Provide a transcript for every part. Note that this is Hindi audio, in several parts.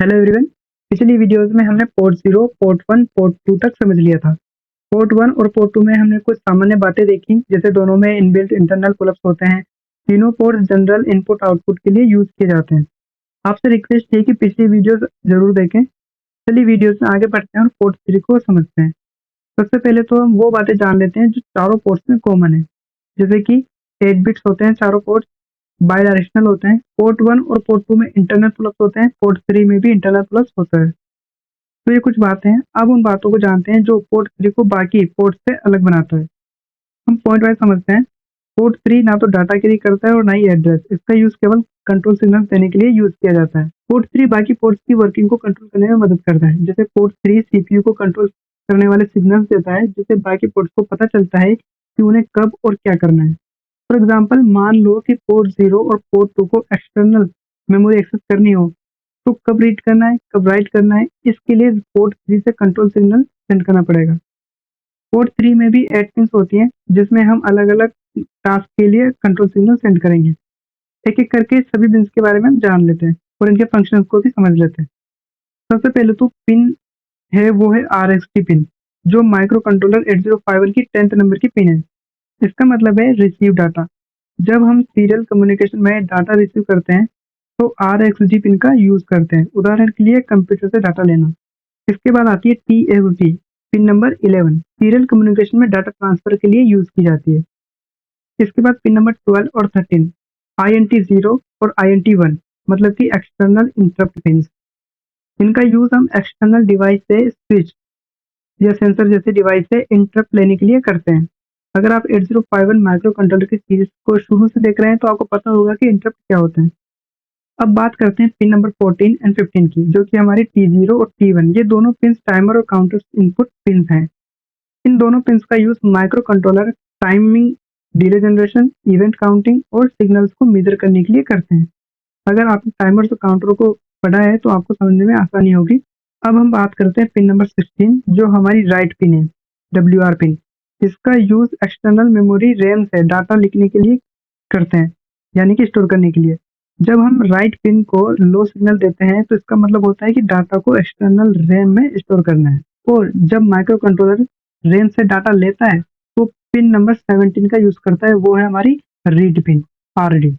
Hello everyone. पिछली वीडियोस में हमने पोर्ट 0, पोर्ट 1, पोर्ट 2 तक समझ लिया था। पोर्ट 1 और पोर्ट 2 में हमने कुछ सामान्य बातें देखी, जैसे दोनों में इनबिल्ट इंटरनल पुल अप्स होते हैं। तीनों पोर्ट्स जनरल इनपुट आउटपुट के लिए यूज किए जाते हैं। आपसे रिक्वेस्ट है कि पिछली वीडियोस जरूर देखें। चलिए वीडियोस में आगे बढ़ते हैं और पोर्ट 3 को समझते हैं। सबसे पहले तो हम वो बातें जान लेते हैं जो चारों पोर्ट्स में कॉमन है, जैसे कि 8 बिट्स होते हैं चारों पोर्ट्स, बाई डायरेक्शनल होते हैं। पोर्ट 1 और पोर्ट 2 में इंटरनल पुल अप्स होते हैं, पोर्ट 3 में भी इंटरनल पुल अप्स होता है। तो ये कुछ बातें हैं। अब उन बातों को जानते हैं जो पोर्ट 3 को बाकी पोर्ट से अलग बनाता है। हम पॉइंट वाइज समझते हैं। पोर्ट 3 ना तो डाटा कैरी करता है और ना ही एड्रेस। इसका यूज केवल कंट्रोल सिग्नल देने के लिए यूज किया जाता है। पोर्ट 3 बाकी पोर्ट्स की वर्किंग को कंट्रोल करने में मदद करता है। जैसे पोर्ट 3 सीपीयू को कंट्रोल करने वाले सिग्नल्स देता है, जिससे बाकी पोर्ट्स को पता चलता है कि उन्हें कब और क्या करना है। फॉर एग्जाम्पल, मान लो कि पोर्ट 0 और पोर्ट 2 को एक्सटर्नल मेमोरी एक्सेस करनी हो, तो कब रीड करना है कब राइट करना है, इसके लिए पोर्ट 3 से कंट्रोल सिग्नल सेंड करना पड़ेगा। पोर्ट 3 में भी 8 पिन्स होती हैं, जिसमें हम अलग अलग टास्क के लिए कंट्रोल सिग्नल सेंड करेंगे। एक एक करके सभी पिन्स के बारे में हम जान लेते हैं और इनके फंक्शंस को भी समझ लेते हैं। सबसे पहले तो पिन है, वो है RxD पिन, जो माइक्रो कंट्रोलर 8051 की 10th नंबर की पिन है। इसका मतलब है रिसीव डाटा। जब हम सीरियल कम्युनिकेशन में डाटा रिसीव करते हैं तो RxD पिन का यूज करते हैं। उदाहरण के लिए कंप्यूटर से डाटा लेना। इसके बाद आती है TxD pin number 11, serial communication में डाटा ट्रांसफर के लिए यूज की जाती है। इसके बाद पिन नंबर 12 और 13, INT0 और INT1, मतलब कि एक्सटर्नल इंटरप्ट पिन। इनका यूज हम एक्सटर्नल डिवाइस से, स्विच या सेंसर जैसे डिवाइस से इंटरप्ट लेने के लिए करते हैं। अगर आप 8051 माइक्रो कंट्रोलर की सीरीज को शुरू से देख रहे हैं तो आपको पता होगा कि इंटरप्ट क्या होते हैं। अब बात करते हैं पिन नंबर 14 एंड 15 की, जो कि हमारी T0 और T1, ये दोनों पिन्स टाइमर और काउंटर इनपुट पिन्स हैं। इन दोनों पिन्स का use micro controller timing, delay generation, event counting और सिग्नल्स को मेजर करने के लिए करते हैं। अगर आपने टाइमर्स और काउंटरों को पढ़ा है तो आपको समझने में आसानी होगी। अब हम बात करते हैं पिन नंबर 16, जो हमारी राइट पिन है, WR पिन। इसका यूज एक्सटर्नल मेमोरी रैम से डाटा लिखने के लिए करते हैं, यानी कि स्टोर करने के लिए। जब हम राइट पिन को लो सिग्नल देते हैं तो इसका मतलब होता है कि डाटा को एक्सटर्नल रैम में स्टोर करना है। और जब माइक्रो कंट्रोलर रैम से डाटा लेता है तो पिन नंबर 17 का यूज करता है, वो है हमारी रीड पिन, RD।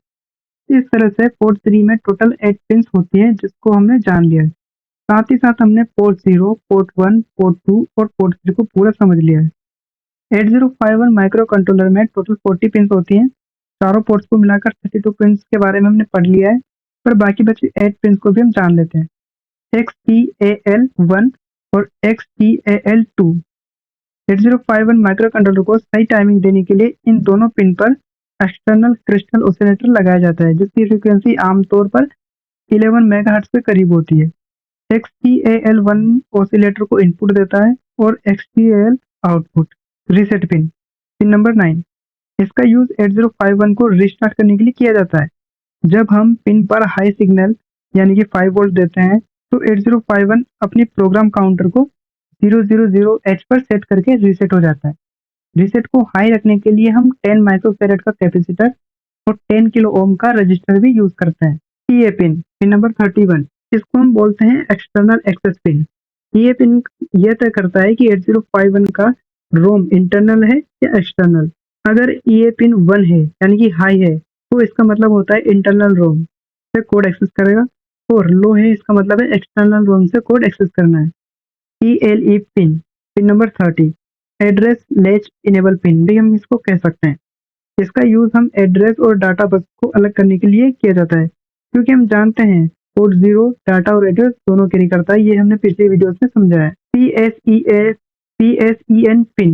इस तरह से पोर्ट 3 में टोटल 8 पिन्स होती हैं, जिसको हमने जान लिया है। साथ ही साथ हमने पोर्ट 0, पोर्ट 1, पोर्ट 2 और पोर्ट 3 को पूरा समझ लिया है। 8051 माइक्रो कंट्रोलर में टोटल 40 पिन्स होती हैं। चारों पोर्ट्स को मिलाकर 32 पिन्स के बारे में हमने पढ़ लिया है, पर बाकी बचे 8 पिन्स को भी हम जान लेते हैं। XTAL1 और XTAL2। 8051 माइक्रो कंट्रोलर को सही टाइमिंग देने के लिए इन दोनों पिन पर एक्सटर्नल क्रिस्टल ऑसिलेटर लगाया जाता है, जिसकी फ्रीक्वेंसी आमतौर पर 11 मेगाहर्ट्ज के करीब होती है। XTAL1 ऑसिलेटर को इनपुट देता है और XTAL output. Reset pin, pin number 9, इसका यूज 8051 को रिस्टार्ट करने के लिए किया जाता है। जब हम पिन पर हाई सिग्नल यानी कि 5 वोल्ट देते हैं तो 8051 अपनी प्रोग्राम काउंटर को 000H पर सेट करके रीसेट हो जाता है। रीसेट को हाई रखने के लिए हम 10 माइक्रोफेरेड का कैपेसिटर और 10 किलो ओम का रजिस्टर भी यूज करते हैं। ईए पिन, पिन नंबर 31, इसको हम बोलते हैं एक्सटर्नल एक्सेस पिन। ईए पिन यह तय करता है कि 8051 का रोम इंटरनल है या एक्सटर्नल। अगर ईए पिन 1 है यानी कि हाई है तो इसका मतलब होता है इंटरनल रोम से कोड एक्सेस करेगा, और लो है इसका मतलब है एक्सटर्नल रोम से कोड एक्सेस करना है। ELE pin, pin number 30, address latch enable pin भी हम इसको कह सकते हैं। इसका यूज हम एड्रेस और डाटा बस को अलग करने के लिए किया जाता है, क्योंकि हम जानते हैं पोर्ट 0 डाटा और एड्रेस दोनों कैरी करता है। ये हमने पिछले वीडियोस में समझा है। PSEN pin,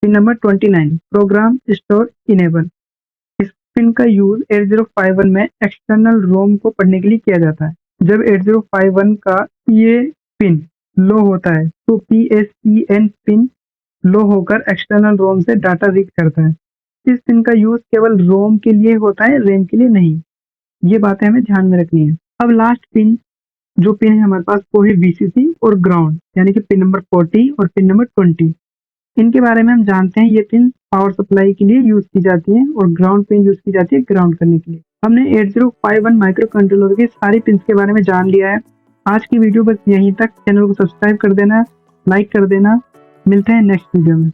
pin number 29, program store enable. इस पिन का यूज 8051 में एक्सटर्नल रोम को पढ़ने के लिए किया जाता है। जब 8051 का ये पिन लो होता है तो PSEN पिन लो होकर एक्सटर्नल रोम से डाटा रीड करता है। इस पिन का यूज केवल रोम के लिए होता है, रैम के लिए नहीं। ये बातें हमें ध्यान में रखनी है। अब लास्ट पिन जो पिन है हमारे पास, वो है VCC और ग्राउंड, यानी कि पिन नंबर 40 और पिन नंबर 20। इनके बारे में हम जानते हैं। ये पिन पावर सप्लाई के लिए यूज की जाती है और ग्राउंड पिन यूज की जाती है ग्राउंड करने के लिए। हमने 8051 माइक्रो कंट्रोलर की सारी पिन्स के बारे में जान लिया है। आज की वीडियो बस यहीं तक। चैनल को सब्सक्राइब कर देना, लाइक कर देना। मिलते हैं नेक्स्ट वीडियो में।